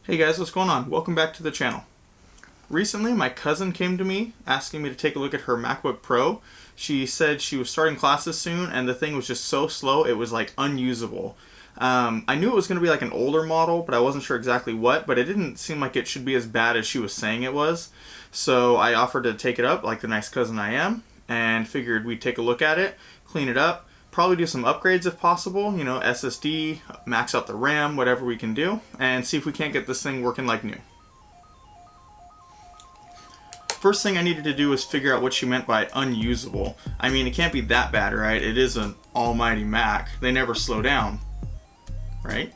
Hey guys, what's going on? Welcome back to the channel. Recently, my cousin came to me asking me to take a look at her Macbook Pro. She said she was starting classes soon and the thing was just so slow it was like unusable. I knew it was going to be like an older model, but I wasn't sure exactly what, but it didn't seem like it should be as bad as she was saying it was. So I offered to take it up like the nice cousin I am and figured we'd take a look at it, clean it up, probably do some upgrades if possible, you know, SSD, max out the RAM, whatever we can do, and see if we can't get this thing working like new. First thing I needed to do was figure out what she meant by unusable. I mean, it can't be that bad, right? It is an almighty Mac. They never slow down, right?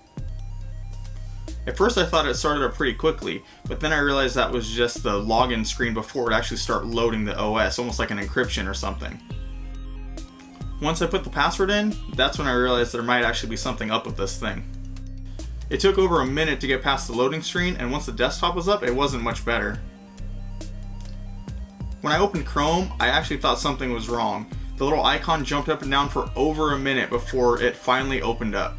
At first I thought it started up pretty quickly, but then I realized that was just the login screen before it actually started loading the OS, almost like an encryption or something. Once I put the password in, that's when I realized there might actually be something up with this thing. It took over a minute to get past the loading screen, and once the desktop was up, it wasn't much better. When I opened Chrome, I actually thought something was wrong. The little icon jumped up and down for over a minute before it finally opened up.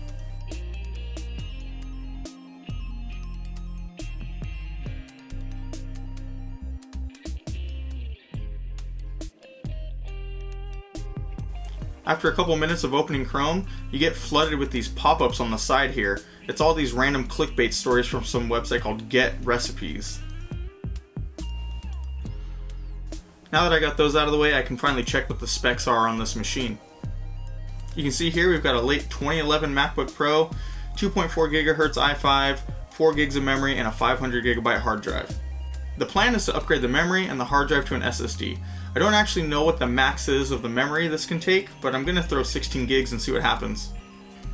After a couple minutes of opening Chrome, you get flooded with these pop-ups on the side here. It's all these random clickbait stories from some website called Get Recipes. Now that I got those out of the way, I can finally check what the specs are on this machine. You can see here we've got a late 2011 MacBook Pro, 2.4 GHz i5, 4 gigs of memory, and a 500 GB hard drive. The plan is to upgrade the memory and the hard drive to an SSD. I don't actually know what the max is of the memory this can take, but I'm going to throw 16 gigs and see what happens.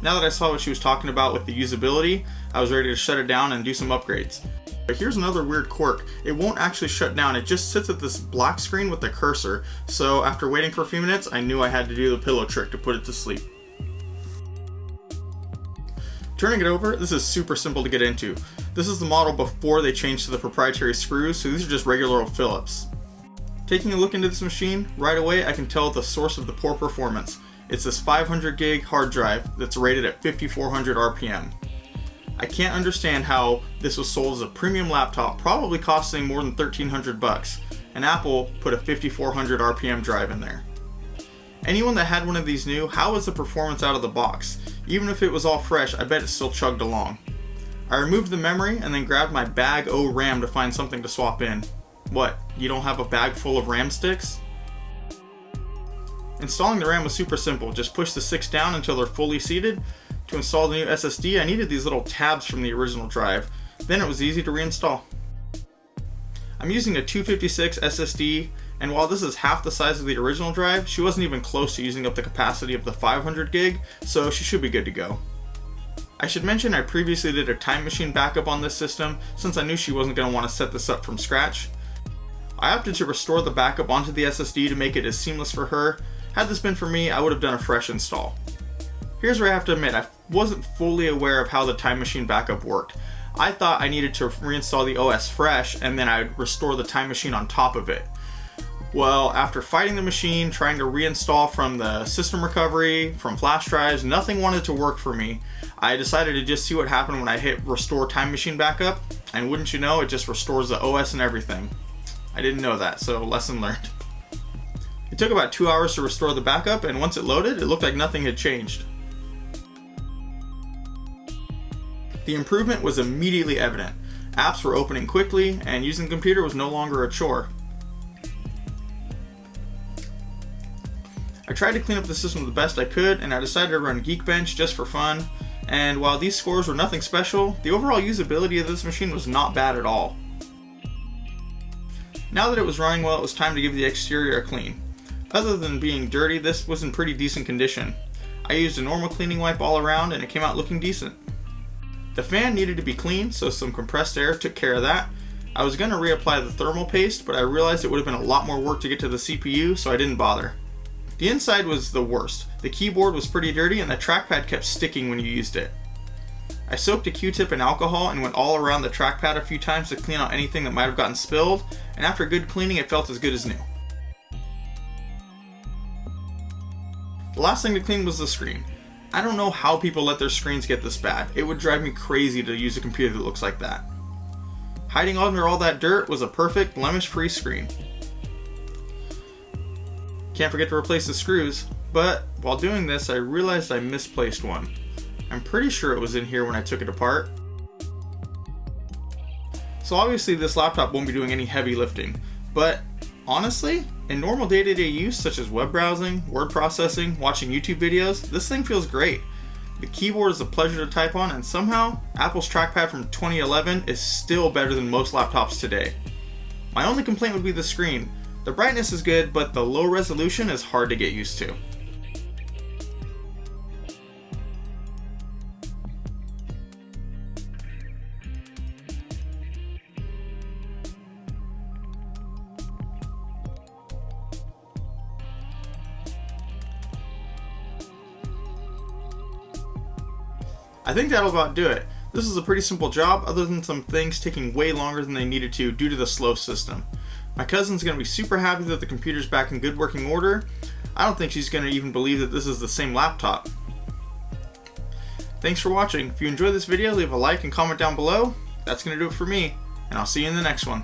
Now that I saw what she was talking about with the usability, I was ready to shut it down and do some upgrades. But here's another weird quirk. It won't actually shut down, it just sits at this black screen with the cursor. So after waiting for a few minutes, I knew I had to do the pillow trick to put it to sleep. Turning it over, this is super simple to get into. This is the model before they changed to the proprietary screws, so these are just regular old Phillips. Taking a look into this machine, right away I can tell the source of the poor performance. It's this 500 gig hard drive that's rated at 5400 RPM. I can't understand how this was sold as a premium laptop, probably costing more than 1300 bucks, and Apple put a 5400 RPM drive in there. Anyone that had one of these knew how was the performance out of the box. Even if it was all fresh, I bet it still chugged along. I removed the memory and then grabbed my bag o RAM to find something to swap in. What, you don't have a bag full of RAM sticks? Installing the RAM was super simple. Just push the sticks down until they're fully seated. To install the new SSD, I needed these little tabs from the original drive. Then it was easy to reinstall. I'm using a 256 SSD, and while this is half the size of the original drive, she wasn't even close to using up the capacity of the 500 gig, so she should be good to go. I should mention I previously did a time machine backup on this system since I knew she wasn't going to want to set this up from scratch. I opted to restore the backup onto the SSD to make it as seamless for her. Had this been for me, I would have done a fresh install. Here's where I have to admit, I wasn't fully aware of how the time machine backup worked. I thought I needed to reinstall the OS fresh and then I'd restore the time machine on top of it. Well, after fighting the machine, trying to reinstall from the system recovery, from flash drives, nothing wanted to work for me. I decided to just see what happened when I hit restore time machine backup, and wouldn't you know, it just restores the OS and everything. I didn't know that, so lesson learned. It took about 2 hours to restore the backup, and once it loaded, it looked like nothing had changed. The improvement was immediately evident. Apps were opening quickly, and using the computer was no longer a chore. I tried to clean up the system the best I could, and I decided to run Geekbench just for fun. And while these scores were nothing special, the overall usability of this machine was not bad at all. Now that it was running well, it was time to give the exterior a clean. Other than being dirty, this was in pretty decent condition. I used a normal cleaning wipe all around and it came out looking decent. The fan needed to be clean, so some compressed air took care of that. I was going to reapply the thermal paste, but I realized it would have been a lot more work to get to the CPU, so I didn't bother. The inside was the worst. The keyboard was pretty dirty and the trackpad kept sticking when you used it. I soaked a Q-tip in alcohol and went all around the trackpad a few times to clean out anything that might have gotten spilled, and after good cleaning it felt as good as new. The last thing to clean was the screen. I don't know how people let their screens get this bad. It would drive me crazy to use a computer that looks like that. Hiding under all that dirt was a perfect blemish-free screen. Can't forget to replace the screws, but while doing this I realized I misplaced one. I'm pretty sure it was in here when I took it apart. So obviously this laptop won't be doing any heavy lifting, but honestly, in normal day-to-day use such as web browsing, word processing, watching YouTube videos, this thing feels great. The keyboard is a pleasure to type on, and somehow Apple's trackpad from 2011 is still better than most laptops today. My only complaint would be the screen. The brightness is good, but the low resolution is hard to get used to. I think that'll about do it. This is a pretty simple job other than some things taking way longer than they needed to due to the slow system. My cousin's going to be super happy that the computer's back in good working order. I don't think she's going to even believe that this is the same laptop. Thanks for watching. If you enjoyed this video, leave a like and comment down below. That's going to do it for me, and I'll see you in the next one.